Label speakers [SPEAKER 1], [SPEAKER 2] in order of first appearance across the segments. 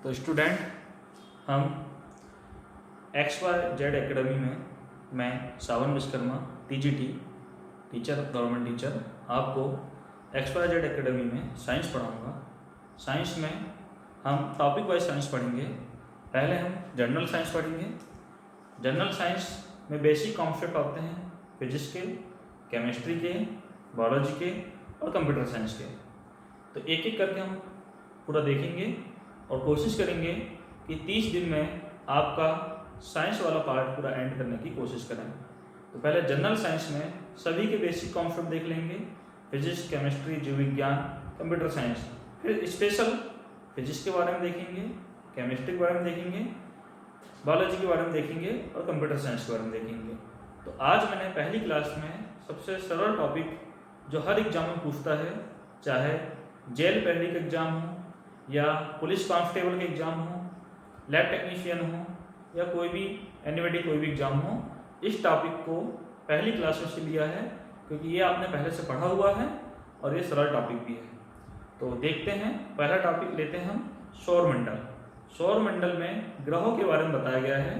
[SPEAKER 1] तो स्टूडेंट, हम XYZ academy में मैं Sawan Vishwakarma TGT teacher government teacher आपको XYZ एकेडमी में साइंस पढ़ाऊंगा। साइंस में हम टॉपिक वाइज साइंस पढ़ेंगे। पहले हम जनरल साइंस पढ़ेंगे। जनरल साइंस में बेसिक कॉन्सेप्ट आते हैं फिजिक्स के, केमिस्ट्री के, बायोलॉजी के और कंप्यूटर साइंस के। तो एक एक करके हम पूरा देखेंगे और कोशिश करेंगे कि 30 दिन में आपका साइंस वाला पार्ट पूरा एंड करने की कोशिश करें। तो पहले जनरल साइंस में सभी के बेसिक कॉन्सेप्ट देख लेंगे, फिजिक्स, केमिस्ट्री, जीव विज्ञान, कंप्यूटर साइंस। फिर स्पेशल फिजिक्स के बारे में देखेंगे, केमिस्ट्री के बारे में देखेंगे, बायोलॉजी के बारे में देखेंगे और कंप्यूटर साइंस के बारे में देखेंगे। तो आज मैंने पहली क्लास में सबसे सरल टॉपिक जो हर एग्जाम में पूछता है, चाहे जेल पहली का एग्जाम हो या पुलिस कांस्टेबल के एग्जाम हो, लैब टेक्नीशियन हो या कोई भी एनीबडी कोई भी एग्जाम हो, इस टॉपिक को पहली क्लास में से लिया है क्योंकि ये आपने पहले से पढ़ा हुआ है और ये सरल टॉपिक भी है। तो देखते हैं, पहला टॉपिक लेते हैं हम सौरमंडल। सौरमंडल में ग्रहों के बारे में बताया गया है।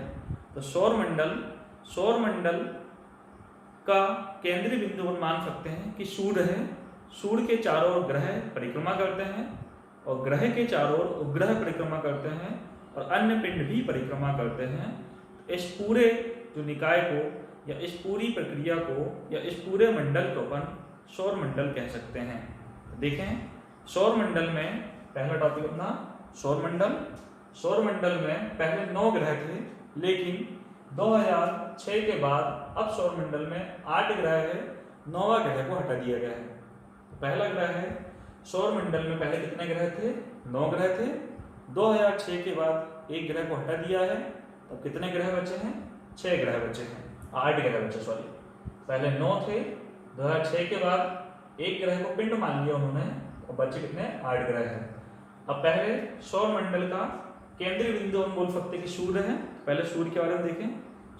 [SPEAKER 1] तो सौरमंडल का केंद्रीय बिंदु हम मान सकते हैं कि सूर्य है। सूर्य के चारों ओर ग्रह परिक्रमा करते हैं और ग्रह के चारों ओर उपग्रह परिक्रमा करते हैं और अन्य पिंड भी परिक्रमा करते हैं। इस पूरे जो निकाय को या इस पूरी प्रक्रिया को या इस पूरे मंडल को अपन सौरमंडल कह सकते हैं। तो देखें, सौरमंडल में पहला टॉपिक अपना सौरमंडल में पहले 9 ग्रह थे, लेकिन 2006 के बाद अब सौरमंडल में 8 ग्रह है, 9वां ग्रह को हटा दिया गया है। तो पहला ग्रह है सौरमंडल में पहले कितने ग्रह थे? 9 ग्रह थे। 2006 के बाद एक ग्रह को हटा दिया है, तब कितने ग्रह बचे हैं? 6 ग्रह बचे हैं, 8 ग्रह बचे, सॉरी। पहले 9 थे, 2006 के बाद एक ग्रह को पिंड मान लिया उन्होंने और बचे कितने? 8 ग्रह हैं। अब पहले सौरमंडल का केंद्रीय बिंदु हम बोल सकते हैं कि सूर्य है। पहले सूर्य के बारे में देखें।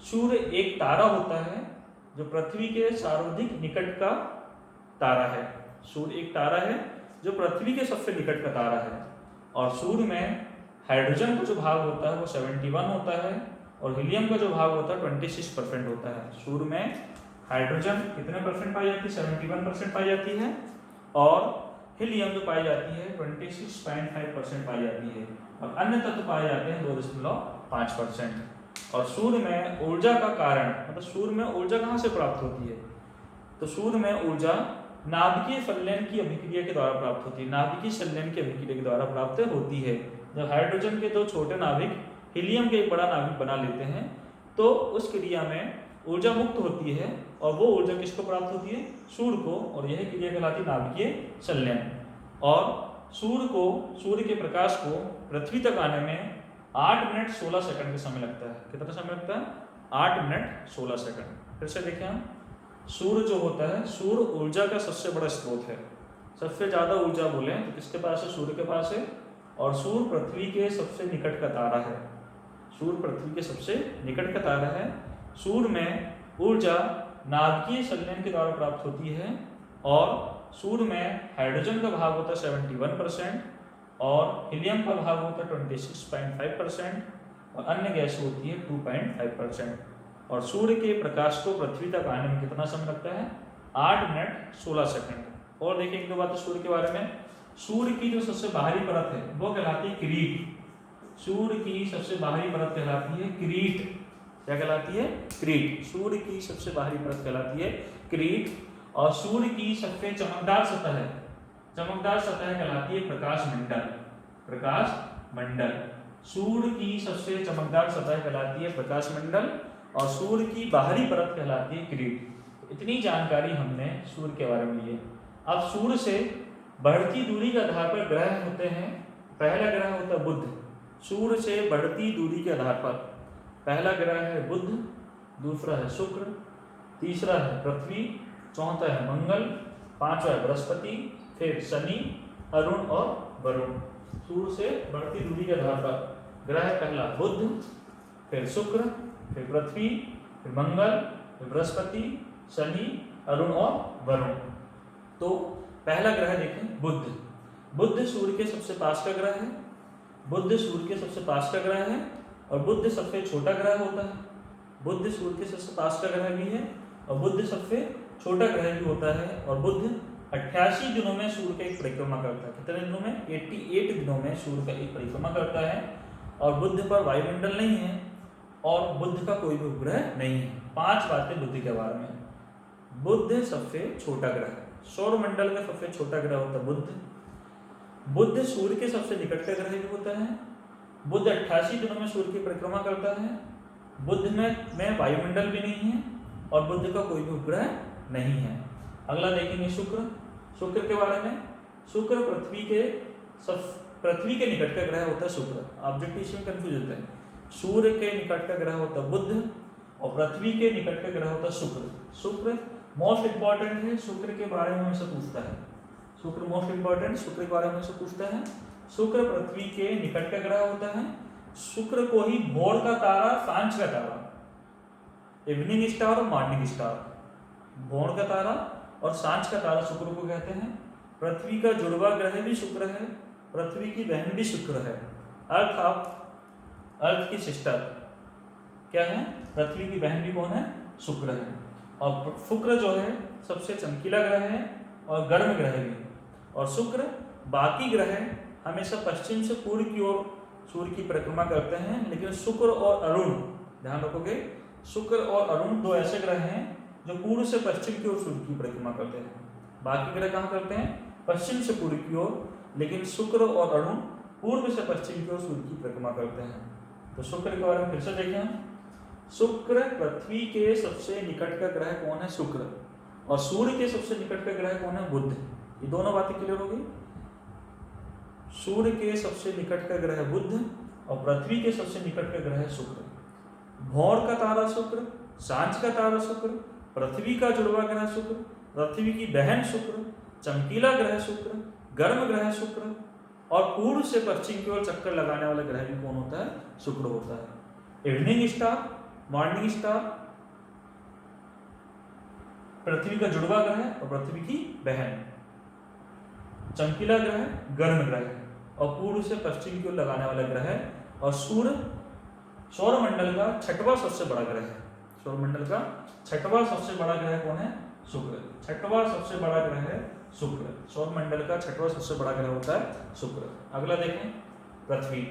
[SPEAKER 1] सूर्य एक तारा होता है जो पृथ्वी के सर्वाधिक निकट का तारा है। सूर्य एक तारा है जो पृथ्वी के सबसे निकट का तारा है और सूर्य में हाइड्रोजन का जो भाग होता है वो 71 होता है और हीलियम का जो भाग होता है 26% होता है। सूर्य में हाइड्रोजन कितने परसेंट पाई जाती है? 71% पाई जाती है और हीलियम जो पाई जाती है 26.5% पाई जाती है और अन्य तत्व पाए जाते हैं 2.5%। और सूर्य में ऊर्जा का कारण, मतलब सूर्य में ऊर्जा कहाँ से प्राप्त होती है? तो सूर्य में ऊर्जा नाभिकीय संलयन की अभिक्रिया के द्वारा प्राप्त होती है। नाभिकीय संलयन की अभिक्रिया के द्वारा प्राप्त होती है। जब हाइड्रोजन के 2 छोटे नाभिक हीलियम के एक बड़ा नाभिक बना लेते हैं तो उस क्रिया में ऊर्जा मुक्त होती है और वो ऊर्जा किसको प्राप्त होती है? सूर्य को, और यह क्रिया कहलाती है नाभिकीय संलयन। और सूर्य के प्रकाश को पृथ्वी तक आने में 8 मिनट 16 सेकंड का समय लगता है। कितना समय लगता है? 8 मिनट 16 सेकंड। फिर से देखें हम, सूर्य जो होता है, सूर्य ऊर्जा का सबसे बड़ा स्रोत है। सबसे ज्यादा ऊर्जा बोले तो किसके पास है? सूर्य के पास है। और सूर्य पृथ्वी के सबसे निकट का तारा है। सूर्य पृथ्वी के सबसे निकट का तारा है। सूर्य में ऊर्जा नाभिकीय संलयन के द्वारा प्राप्त होती है और सूर्य में हाइड्रोजन का भाग होता है 71% और हीलियम का भाग होता है 26.5% और अन्य गैस होती है 2.5%। और सूर्य के प्रकाश को पृथ्वी तक आने में कितना समय लगता है? 8 मिनट 16 सेकंड। और देखिए एक दो बात सूर्य के बारे में। सूर्य की जो सबसे बाहरी परत है वो कहलाती है क्रीट। सूर्य की सबसे बाहरी परत कहलाती है क्रीट। क्या कहलाती है? क्रीट। सूर्य की सबसे बाहरी परत कहलाती है क्रीट। और सूर्य की सबसे चमकदार सतह कहलाती है प्रकाश मंडल। सूर्य की सबसे चमकदार सतह कहलाती है प्रकाश मंडल और सूर्य की बाहरी परत कहलाती है क्रीट। इतनी जानकारी हमने सूर्य के बारे में ली है। अब सूर्य से बढ़ती दूरी के आधार पर ग्रह होते हैं। पहला ग्रह होता है बुध। सूर्य से बढ़ती दूरी के आधार पर पहला ग्रह है बुध, दूसरा है शुक्र, तीसरा है पृथ्वी, चौथा है मंगल, पांचवा है बृहस्पति, फिर शनि, अरुण और वरुण। सूर्य से बढ़ती दूरी के आधार पर ग्रह पहला बुध, फिर शुक्र, फिर पृथ्वी, फिर मंगल, फिर बृहस्पति, शनि, अरुण और वरुण। तो पहला ग्रह देखें बुध। बुध सूर्य के सबसे पास का ग्रह है। बुध सूर्य के सबसे पास का ग्रह है और बुध सबसे छोटा ग्रह होता है। बुध सूर्य के सबसे पास का ग्रह भी है और बुध सबसे छोटा ग्रह भी होता है। और बुध 88 दिनों में सूर्य का एक परिक्रमा करता है। कितने दिनों में? 88 दिनों में सूर्य का एक परिक्रमा करता है। और बुध पर वायुमंडल नहीं है और बुध का कोई भी उपग्रह नहीं है। 5 बातें बुध के बारे में। बुध सबसे छोटा ग्रह है, सौर मंडल का सबसे छोटा ग्रह होता है बुध। बुध सूर्य के सबसे निकट का ग्रह भी होता है। बुध 88 दिनों में सूर्य की परिक्रमा करता है। बुध में वायुमंडल भी नहीं है और बुध का कोई भी उपग्रह नहीं है। अगला देखेंगे शुक्र। शुक्र के बारे में, शुक्र पृथ्वी के निकट का ग्रह होता है शुक्र। ऑब्जेक्टिव इसमें कंफ्यूज होता है। सूर्य के निकट का ग्रह होता है बुध और पृथ्वी के निकट का ग्रह होता है शुक्र। शुक्र मोस्ट इंपॉर्टेंट है, शुक्र के बारे में हमसे पूछता है। शुक्र मोस्ट इंपॉर्टेंट, शुक्र के बारे में हमसे पूछता है। शुक्र पृथ्वी के निकट का ग्रह होता है। शुक्र को ही भोर का तारा, सांझ का तारा, इवनिंग स्टार और मॉर्निंग स्टार, भोर का तारा और सांझ का तारा शुक्र को कहते हैं। पृथ्वी का जुड़वा ग्रह भी शुक्र है, पृथ्वी की बहन भी शुक्र है। अर्थ की सिस्टर क्या है? पृथ्वी की बहन भी कौन है? शुक्र है। और शुक्र जो है सबसे चमकीला ग्रह है और गर्म ग्रह भी। और शुक्र बाकी ग्रह हमेशा पश्चिम से पूर्व की ओर सूर्य की परिक्रमा करते हैं, लेकिन शुक्र और अरुण, ध्यान रखोगे, शुक्र और अरुण दो ऐसे ग्रह हैं जो पूर्व से पश्चिम की ओर सूर्य की परिक्रमा करते हैं। बाकी ग्रह कहाँ करते हैं? पश्चिम से पूर्व की ओर, लेकिन शुक्र और अरुण पूर्व से पश्चिम की ओर सूर्य की परिक्रमा करते हैं। तो शुक्र के बारे में फिर से देखें हम। शुक्र पृथ्वी के सबसे निकट का ग्रह कौन है? शुक्र। और सूर्य के सबसे निकट का ग्रह कौन है? बुध। ये दोनों बातें क्लियर हो गई। सूर्य के सबसे निकट का ग्रह बुध और पृथ्वी के सबसे निकट का ग्रह शुक्र। भोर का तारा शुक्र, सांझ का तारा शुक्र, पृथ्वी का जुड़वा ग्रह शुक्र, पृथ्वी की बहन शुक्र, चमकीला ग्रह शुक्र, गर्म ग्रह शुक्र और पूर्व से पश्चिम की ओर चक्कर लगाने वाला ग्रह भी कौन होता है? शुक्र होता है। इवनिंग स्टार, मॉर्निंग स्टार, पृथ्वी का जुड़वा ग्रह और पृथ्वी की बहन, चमकीला ग्रह, गर्म ग्रह और पूर्व से पश्चिम की ओर लगाने वाला ग्रह है। और सूर्य सौर मंडल का 6वां सबसे बड़ा ग्रह है। सौर मंडल का 6वां सबसे बड़ा ग्रह कौन है? शुक्र। 6वां सबसे बड़ा ग्रह है शुक्र। सौर मंडल का 6वां सबसे बड़ा ग्रह होता है शुक्र। अगला देखें पृथ्वी।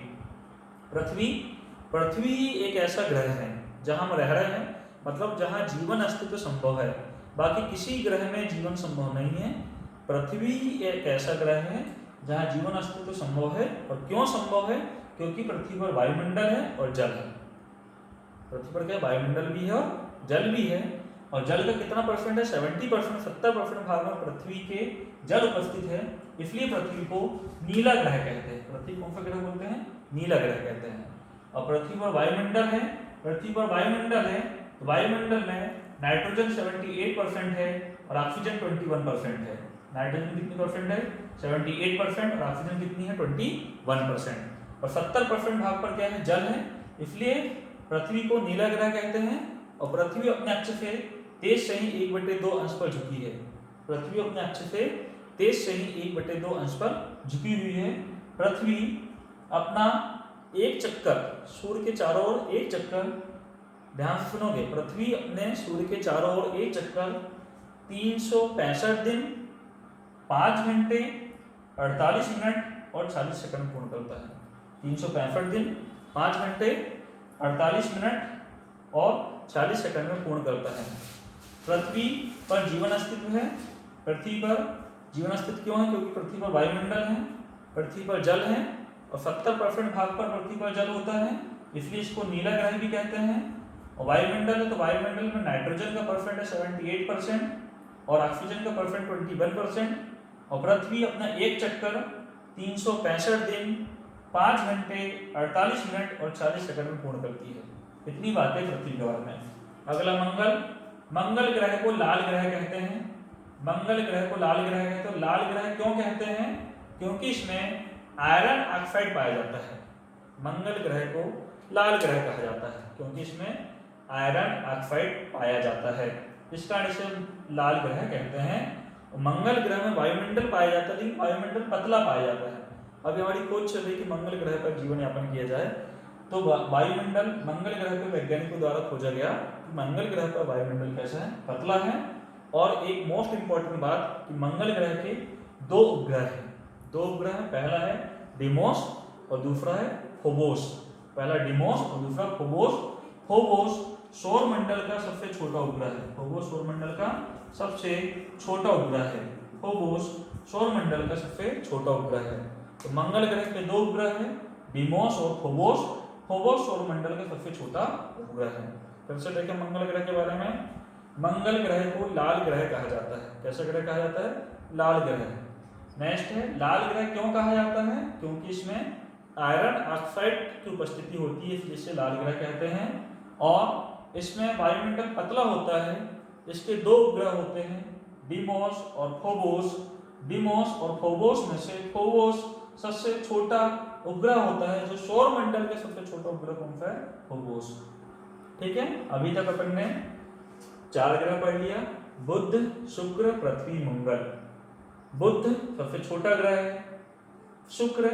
[SPEAKER 1] पृथ्वी एक ऐसा ग्रह है जहां हम रह रहे हैं, मतलब जहां जीवन अस्तित्व संभव है। बाकी किसी ग्रह में जीवन संभव नहीं है। पृथ्वी एक ऐसा ग्रह है जहां जीवन अस्तित्व संभव है। और क्यों संभव है? क्योंकि पृथ्वी पर वायुमंडल है और जल है। पृथ्वी पर क्या? वायुमंडल भी है और जल भी है। और जल का कितना परसेंट है? 70%, 70% भाग में पृथ्वी के जल उपस्थित है। इसलिए पृथ्वी को नीला ग्रह कहते हैं। पृथ्वी कौन सा ग्रह बोलते हैं? नीला ग्रह कहते हैं। और पृथ्वी पर वायुमंडल है, पृथ्वी पर वायुमंडल है तो वायुमंडल में नाइट्रोजन 78% है और ऑक्सीजन 21% है। नाइट्रोजन कितनी परसेंट है? 78% और ऑक्सीजन कितनी है? 21%। और 70% भाग पर क्या है? जल है। इसलिए पृथ्वी को नीला ग्रह कहते हैं। और पृथ्वी अपने अक्ष से तेज से ही 1/2 अंश पर झुकी है। पृथ्वी अपने अक्ष से तेज से ही 1/2 अंश पर झुकी हुई है। पृथ्वी अपना एक चक्कर सूर्य के चारों ओर, एक चक्कर, ध्यान से सुनोगे, पृथ्वी अपने सूर्य के चारों ओर एक चक्कर 365 दिन, 5 घंटे, 48 मिनट और 40 सेकंड पूर्ण करता है। 365 दिन, 5 घंटे, 48 मिनट और 40 सेकंड में पूर्ण करता है। पृथ्वी पर जीवन अस्तित्व है। पृथ्वी पर जीवन अस्तित्व क्यों है? क्योंकि पृथ्वी पर वायुमंडल है, पृथ्वी पर जल है और 70% भाग पर पृथ्वी पर जल होता है। इसलिए इसको नीला ग्रह भी कहते हैं। और वायुमंडल है तो वायुमंडल में नाइट्रोजन का परसेंट है 78% और ऑक्सीजन का परसेंट 21%। और पृथ्वी अपना एक चक्कर 365 दिन, 5 घंटे, 48 मिनट और 40 सेकंड में पूर्ण करती है। इतनी बातें पृथ्वी के बारे में। अगला मंगल। मंगल ग्रह को लाल ग्रह कहते हैं। मंगल ग्रह को लाल ग्रह कहते हैं। लाल ग्रह क्यों कहते हैं? क्योंकि इसमें आयरन ऑक्साइड पाया जाता है। मंगल ग्रह को लाल ग्रह कहा जाता है क्योंकि इसमें आयरन ऑक्साइड पाया जाता है। इस कारण इसे लाल ग्रह कहते हैं। मंगल ग्रह में वायुमंडल पाया जाता है, लेकिन वायुमंडल पतला पाया जाता है। अभी हमारी खोज चल रही है कि मंगल ग्रह पर जीवन यापन किया जाए। तो वायुमंडल मंगल ग्रह पे वैज्ञानिकों द्वारा खोजा गया कि मंगल ग्रह पर वायुमंडल कैसा है, पतला है। और एक मोस्ट इंपॉर्टेंट बात कि मंगल ग्रह के 2 उपग्रह हैं। 2 उपग्रह हैं, पहला है डिमोस और दूसरा है फोबोस। पहला डिमोस और दूसरा फोबोस। फोबोस सौर मंडल का सबसे छोटा उपग्रह है। फोबोस सौर मंडल का सबसे छोटा उपग्रह है। फोबोस सौर मंडल का सबसे छोटा उपग्रह है। तो मंगल ग्रह के 2 उपग्रह हैं, डिमोस और फोबोस। फोबोस सौर मंडल का सबसे छोटा उपग्रह है। फिर से देखें मंगल ग्रह के बारे में। मंगल ग्रह को लाल ग्रह कहा जाता है। कैसा ग्रह कहा जाता है? लाल ग्रह। नेक्स्ट है, लाल ग्रह क्यों कहा जाता है? क्योंकि इसमें आयरन ऑक्साइड की उपस्थिति होती है, जिसे लाल ग्रह कहते हैं। और इसमें वायुमंडल पतला होता है। इसके 2 उपग्रह होते हैं, डिमोस और फोबोस। डिमोस और फोबोस में से फोबोस सबसे छोटा उपग्रह होता है। जो सौर मंडल के सबसे छोटा उपग्रह कौन सा है? फोबोस। ठीक है, अभी तक अपन ने 4 ग्रह पढ़ लिया, बुध, शुक्र, पृथ्वी, मंगल। बुध सबसे छोटा ग्रह है। शुक्र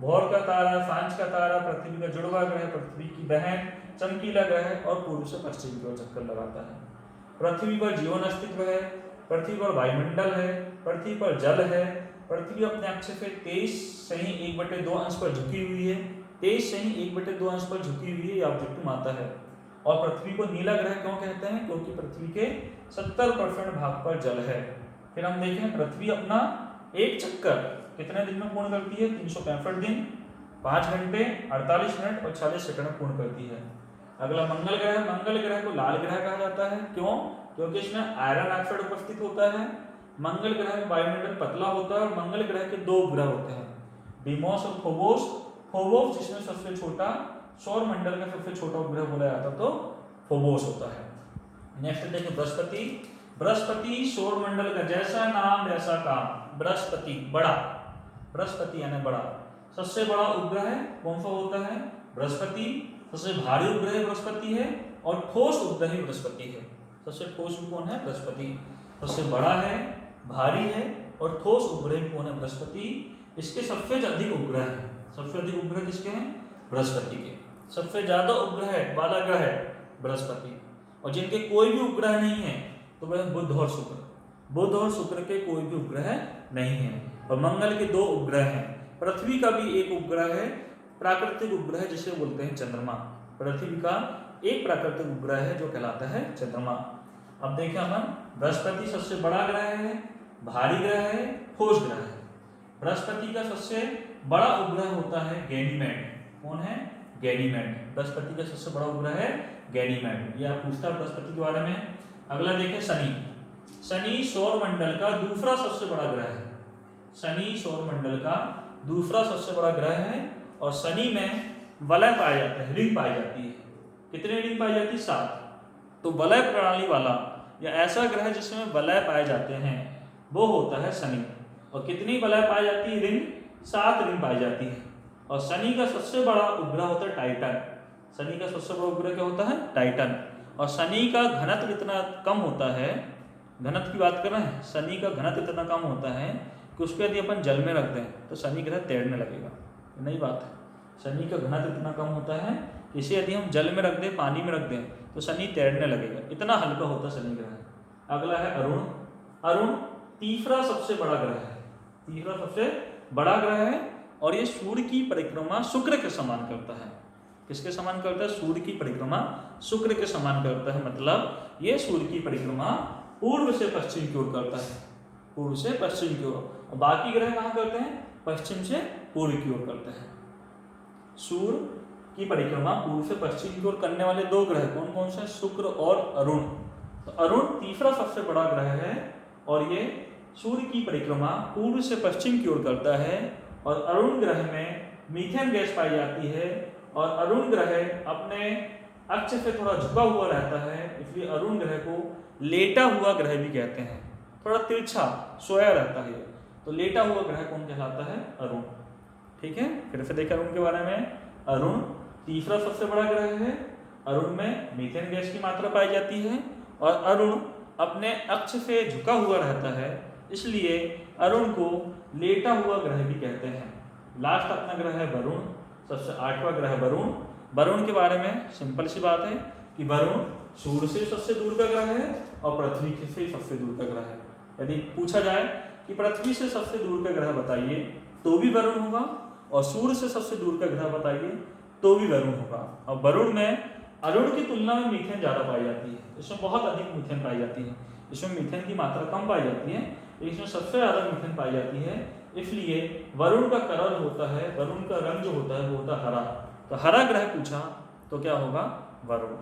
[SPEAKER 1] भोर का तारा, सांझ का तारा, पृथ्वी का जुड़वा ग्रह, पृथ्वी की बहन, चमकीला ग्रह है और पूर्व से पश्चिम की ओर चक्कर लगाता है। पृथ्वी पर जीवन अस्तित्व है, पृथ्वी पर वायुमंडल है, पृथ्वी पर जल है। पृथ्वी अपने अक्ष से 23.1/2 अंश पर झुकी हुई है। 23.1/2 अंश पर झुकी हुई है, ऑब्जेक्टिव माता है। और पृथ्वी को नीला ग्रह क्यों कहते हैं? क्योंकि पृथ्वी के 70% भाग पर जल है। फिर हम देखें, पृथ्वी अपना एक चक्कर कितने दिन में पूर्ण करती है? 365 दिन, 5 घंटे, 48 मिनट और 40 सेकंड में पूर्ण करती है। अगला मंगल ग्रह। मंगल ग्रह को लाल ग्रह कहा जाता है। क्यों? क्योंकि इसमें आयरन ऑक्साइड उपस्थित होता है। मंगल ग्रह में वायुमंडल पतला होता है। और मंगल ग्रह के 2 उपग्रह होते हैं, डिमोस और फोबोस। फोबोस जिसमें सबसे छोटा, सौर मंडल का सबसे छोटा उपग्रह बोला जाता तो फोबोस होता है। नेक्स्ट देखिए बृहस्पति। बृहस्पति सौर मंडल का जैसा नाम वैसा काम। बृहस्पति बड़ा, बृहस्पति यानी बड़ा। सबसे बड़ा उपग्रह कौन सा होता है? बृहस्पति। सबसे भारी उपग्रह बृहस्पति है और ठोस उपग्रह बृहस्पति है। सबसे ठोस कौन है? बृहस्पति। सबसे बड़ा है, भारी है और ठोस उपग्रह कौन है? बृहस्पति। इसके सबसे अधिक उपग्रह है। सबसे अधिक उपग्रह किसके हैं? बृहस्पति के। सबसे ज्यादा उपग्रह वाला ग्रह है बृहस्पति। और जिनके कोई भी उपग्रह नहीं है तो वह बुध और शुक्र। बुध और शुक्र के कोई भी उपग्रह नहीं है। और मंगल के 2 उपग्रह हैं। पृथ्वी का भी एक उपग्रह है, प्राकृतिक उपग्रह जिसे बोलते हैं चंद्रमा। पृथ्वी का एक प्राकृतिक उपग्रह है जो कहलाता है चंद्रमा। अब देखें अपन, बृहस्पति सबसे बड़ा ग्रह है, भारी ग्रह है, ठोस ग्रह है। बृहस्पति का सबसे बड़ा उपग्रह होता है गैनीमेड। कौन है? गैनीमेड। बृहस्पति का सबसे बड़ा उपग्रह है गैनीमेड। ये आप पूछता है बृहस्पति के बारे में। अगला देखें शनि। शनि सौर मंडल का दूसरा सबसे बड़ा ग्रह है। शनि सौर मंडल का दूसरा सबसे बड़ा ग्रह है। और शनि में वलय पाया जाता है, रिंग पाई जाती है। कितने रिंग पाई जाती है? 7। तो वलय प्रणाली वाला या ऐसा ग्रह जिसमें वलय पाए जाते हैं वो होता है शनि। और कितनी वलय पाई जाती है? रिंग 7 रिंग पाई जाती है। और शनि का सबसे बड़ा उपग्रह होता है टाइटन। शनि का सबसे बड़ा उपग्रह क्या होता है? टाइटन। और शनि का घनत्व इतना कम होता है, घनत्व की बात कर रहे हैं, शनि का घनत्व इतना कम होता है कि उसको यदि अपन जल में रख दें तो शनि ग्रह तैरने लगेगा। नई बात है। शनि का घनत्व इतना कम होता है कि इसे यदि हम जल में रख दें, पानी में रख दें तो शनि तैरने लगेगा, इतना हल्का होता है शनि ग्रह। अगला है अरुण। अरुण तीसरा सबसे बड़ा ग्रह है। तीसरा सबसे बड़ा ग्रह है और ये सूर्य की परिक्रमा शुक्र के समान करता है। किसके समान करता है? सूर्य की परिक्रमा शुक्र के समान करता है। मतलब ये सूर्य की परिक्रमा पूर्व से पश्चिम की ओर करता है, पूर्व से पश्चिम की ओर। और बाकी ग्रह कहाँ करते हैं? पश्चिम से पूर्व की ओर करते हैं। सूर्य की परिक्रमा पूर्व से पश्चिम की ओर करने वाले 2 ग्रह कौन कौन से? शुक्र और अरुण। तो अरुण तीसरा सबसे बड़ा ग्रह है और ये सूर्य की परिक्रमा पूर्व से पश्चिम की ओर करता है। और अरुण ग्रह में मीथेन गैस पाई जाती है। और अरुण ग्रह अपने अक्ष से थोड़ा झुका हुआ रहता है, इसलिए अरुण ग्रह को लेटा हुआ ग्रह भी कहते हैं। थोड़ा तिरछा सोया रहता है, तो लेटा हुआ ग्रह कौन कहलाता है? अरुण। ठीक है, फिर से देखें अरुण के बारे में। अरुण तीसरा सबसे बड़ा ग्रह है। अरुण में मीथेन गैस की मात्रा पाई जाती है और अरुण अपने अक्ष से झुका हुआ रहता है, इसलिए अरुण को लेटा हुआ ग्रह भी कहते हैं। लास्ट अपना ग्रह है वरुण, सबसे 8वां ग्रह है वरुण। वरुण के बारे में सिंपल सी बात है कि वरुण सूर्य से सबसे दूर का ग्रह है और पृथ्वी से सबसे दूर का ग्रह है। यदि पूछा जाए कि पृथ्वी से सबसे दूर का ग्रह बताइए तो भी वरुण होगा, और सूर्य से सबसे दूर का ग्रह बताइए तो भी वरुण होगा। और वरुण में अरुण की तुलना में मीथेन ज़्यादा पाई जाती है, इसमें बहुत अधिक मीथेन पाई जाती है। इसमें मीथेन की मात्रा कम पाई जाती है, इसमें सबसे ज़्यादा मीथेन पाई जाती है। इसलिए वरुण का कलर होता है, वरुण का रंग जो होता है वो होता है हरा। तो हरा ग्रह पूछा तो क्या होगा? वरुण।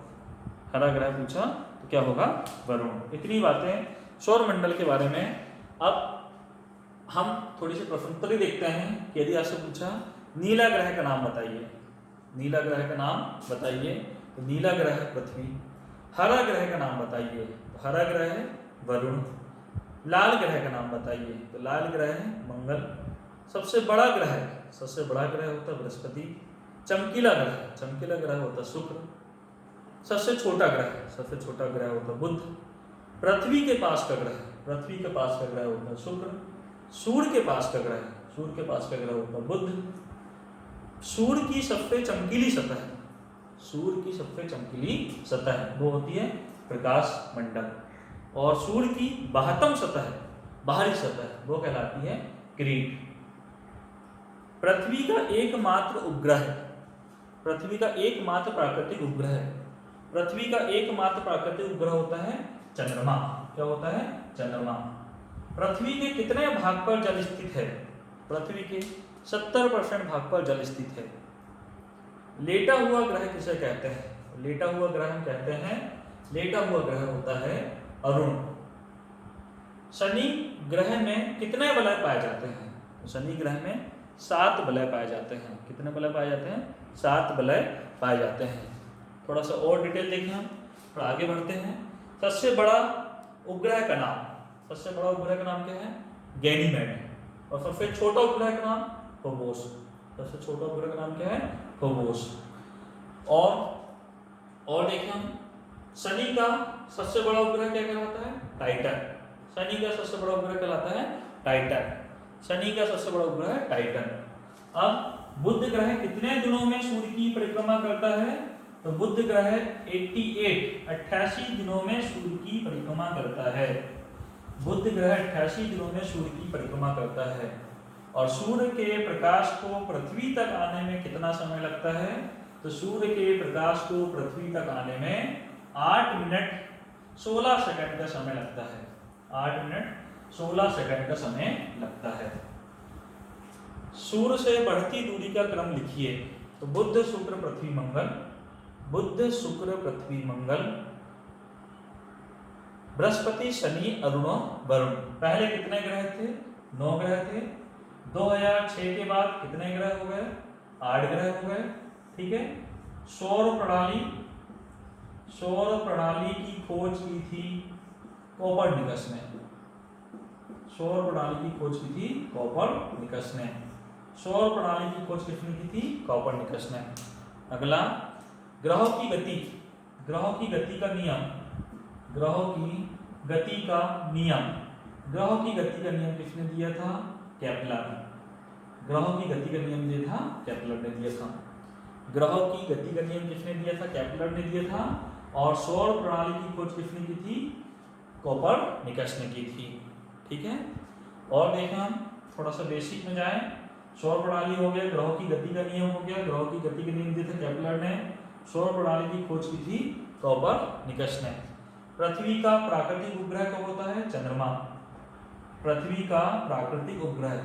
[SPEAKER 1] हरा ग्रह पूछा तो क्या होगा? वरुण। इतनी बातें सौर मंडल के बारे में। अब हम थोड़ी सी प्रश्नोत्तरी देखते हैं कि यदि आपसे पूछा नीला ग्रह का नाम बताइए, नीला ग्रह का नाम बताइए, तो नीला ग्रह है पृथ्वी। हरा ग्रह का नाम बताइए, तो हरा ग्रह है वरुण। लाल ग्रह का नाम बताइए, तो लाल ग्रह है मंगल। सबसे बड़ा ग्रह होता है बृहस्पति। चमकीला ग्रह होता है शुक्र। सबसे छोटा ग्रह होता है बुध। पृथ्वी के पास का ग्रह होता है शुक्र। सूर्य के पास का ग्रह होता है बुध। सूर्य की सबसे चमकीली सतह वो होती है प्रकाश मंडल, और सूर्य की बाहरी सतह वो कहलाती है किरीट। पृथ्वी का एकमात्र प्राकृतिक उपग्रह होता है चंद्रमा। क्या होता है? चंद्रमा। पृथ्वी के कितने भाग पर जल स्थित है? पृथ्वी के 70% भाग पर जल स्थित है। लेटा हुआ ग्रह किसे कहते हैं? लेटा हुआ ग्रह होता है अरुण। शनि ग्रह में कितने वलय पाए जाते हैं? शनि ग्रह में 7 वलय पाए जाते हैं। कितने वलय पाए जाते हैं? 7 वलय पाए जाते हैं। थोड़ा सा और डिटेल देखें हम, थोड़ा आगे बढ़ते हैं। सबसे बड़ा उपग्रह का नाम क्या है? गैनीमेड। और सबसे छोटा उपग्रह का नाम फोबोस। सबसे छोटा उपग्रह का नाम क्या है? फोबोस। और देखें हम, शनि का सबसे बड़ा उपग्रह क्या कहलाता है? टाइटन। शनि का सबसे बड़ा उपग्रह कहलाता है टाइटन। अब बुध ग्रह कितने दिनों में सूर्य की परिक्रमा करता है? तो बुध ग्रह 88 दिनों में सूर्य की परिक्रमा करता है। बुध ग्रह 88 दिनों में सूर्य की परिक्रमा करता है। और सूर्य के प्रकाश को पृथ्वी तक आने में कितना समय लगता है? तो सूर्य के प्रकाश को पृथ्वी तक आने में 8 मिनट 16 सेकंड का समय लगता है। 8 मिनट 16 सेकंड का समय लगता है। सूर्य से बढ़ती दूरी का क्रम लिखिए। तो बुध शुक्र पृथ्वी मंगल, बृहस्पति शनि अरुण वरुण। पहले कितने ग्रह थे? 9 ग्रह थे। 2006 के बाद कितने ग्रह हो गए? 8 ग्रह हो गए। ठीक है। सौर प्रणाली की खोज की थी कोपरनिकस ने। सौर प्रणाली की खोज किसने की थी? कोपरनिकस ने। अगला, ग्रहों की गति का नियम किसने दिया था? केपलर ने। ग्रहों की गति का नियम दिया था केपलर ने दिया था। ग्रहों की गति का नियम किसने दिया था? केपलर ने दिया था। और सौर प्रणाली की खोज किसने की थी? कोपरनिकस ने की थी। ठीक है। और देखें हम थोड़ा सा बेसिक में जाएं। सौर प्रणाली हो गया, ग्रहों की गति का नियम हो गया। ग्रहों की गति का नियम दिया था केपलर ने। सौर प्रणाली की खोज की थी कोपरनिकस ने। पृथ्वी का प्राकृतिक उपग्रह कब होता है? चंद्रमा। पृथ्वी का प्राकृतिक उपग्रह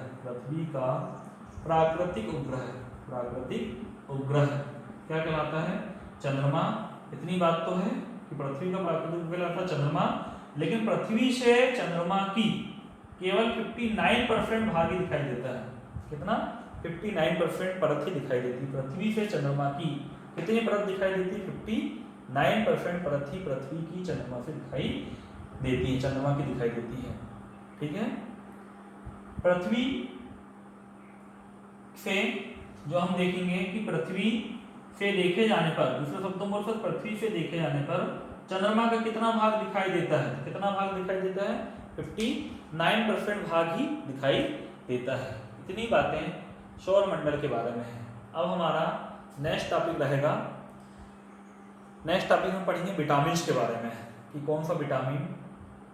[SPEAKER 1] क्या कहलाता है? चंद्रमा। इतनी बात तो है कि पृथ्वी का प्राकृतिक उपग्रह कहलाता है चंद्रमा, लेकिन पृथ्वी से चंद्रमा की केवल 59% भाग ही दिखाई देता है। कितना? 59% परत ही दिखाई देती है। पृथ्वी से चंद्रमा की कितनी परत दिखाई देती है? 59% परत ही पृथ्वी की चंद्रमा से दिखाई देती है। ठीक है। पृथ्वी से जो हम देखेंगे कि पृथ्वी से देखे जाने पर, दूसरे शब्दों में पृथ्वी से देखे जाने पर चंद्रमा का कितना भाग दिखाई देता है? 59% भाग ही दिखाई देता है। इतनी बातें सौरमंडल के बारे में है। अब हमारा नेक्स्ट टॉपिक रहेगा, नेक्स्ट टॉपिक हम पढ़ेंगे विटामिन के बारे में कि कौन सा विटामिन,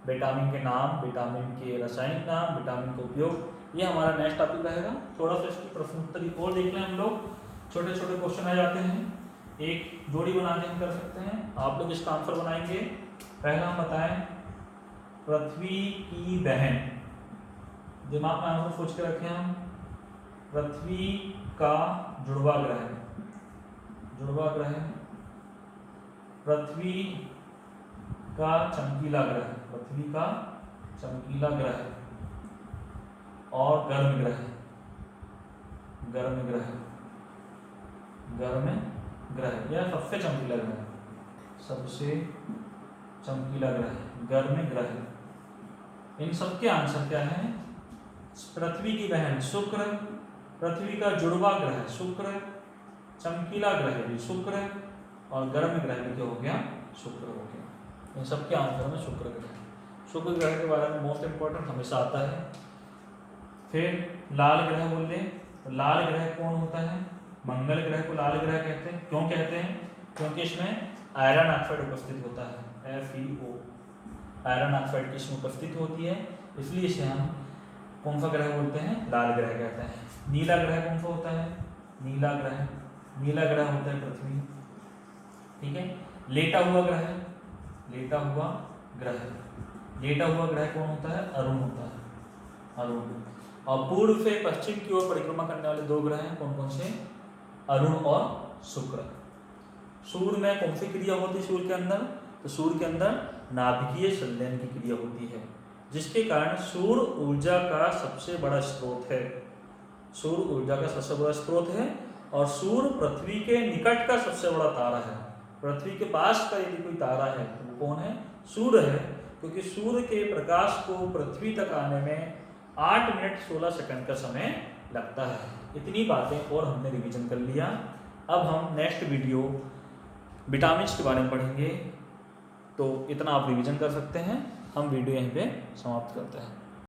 [SPEAKER 1] विटामिन के नाम, विटामिन के रासायनिक नाम, विटामिन का उपयोग, ये हमारा नेक्स्ट टॉपिक रहेगा। थोड़ा सा इसकी प्रश्न उत्तरी और देख लें हम लोग, छोटे छोटे क्वेश्चन आ जाते हैं, एक जोड़ी बना के हम कर सकते हैं। आप लोग इसका आंसर बनाएंगे। पहला हम बताएं, पृथ्वी की बहन, दिमाग में आंसर सोच के रखें हम, पृथ्वी का जुड़वा ग्रह, जुड़वा ग्रह, पृथ्वी का चमकीला ग्रह, पृथ्वी का चमकीला ग्रह और गर्म ग्रह, गर्म ग्रह, गर्म ग्रह, यह सबसे चमकीला ग्रह, सबसे चमकीला ग्रह, गर्म ग्रह। इन सब के आंसर क्या है? पृथ्वी की बहन शुक्र, पृथ्वी का जुड़वा ग्रह शुक्र, चमकीला ग्रह भी शुक्र और गर्म ग्रह भी क्या हो गया? शुक्र हो गया। इन सब के आंसर में शुक्र ग्रह, शुक्र ग्रह के बारे में मोस्ट इंपॉर्टेंट हमेशा आता है। फिर लाल ग्रह बोल दें, तो लाल ग्रह कौन होता है? मंगल ग्रह को लाल ग्रह कहते हैं। क्यों कहते हैं? क्योंकि इसमें आयरन ऑक्साइड उपस्थित होता है, FeO, आयरन ऑक्साइड की इसमें उपस्थित होती है, इसलिए इसे हम कौन सा ग्रह बोलते हैं? लाल ग्रह कहते हैं। नीला ग्रह कौन सा होता है? नीला ग्रह, नीला ग्रह होता है पृथ्वी, ठीक है। लेटा हुआ ग्रह, लेटा हुआ ग्रह, लेटा हुआ ग्रह कौन होता है? अरुण होता है, अरुण। और पूर्व से पश्चिम की ओर परिक्रमा करने वाले दो ग्रह हैं, कौन कौन से? अरुण और शुक्र। सूर्य में कौन सी क्रिया होती है सूर्य के अंदर? तो सूर्य के अंदर नाभिकीय संलयन की क्रिया होती है, जिसके कारण सूर्य ऊर्जा का सबसे बड़ा स्रोत है, सूर्य ऊर्जा का सबसे बड़ा स्रोत है। और सूर्य पृथ्वी के निकट का सबसे बड़ा तारा है। पृथ्वी के पास का यदि कोई तारा है तो वो कौन है? सूर्य है, क्योंकि सूर्य के प्रकाश को पृथ्वी तक आने में 8 मिनट 16 सेकंड का समय लगता है। इतनी बातें और हमने रिवीजन कर लिया। अब हम नेक्स्ट वीडियो विटामिन के बारे में पढ़ेंगे, तो इतना आप रिवीजन कर सकते हैं। हम वीडियो यहीं पे समाप्त करते हैं।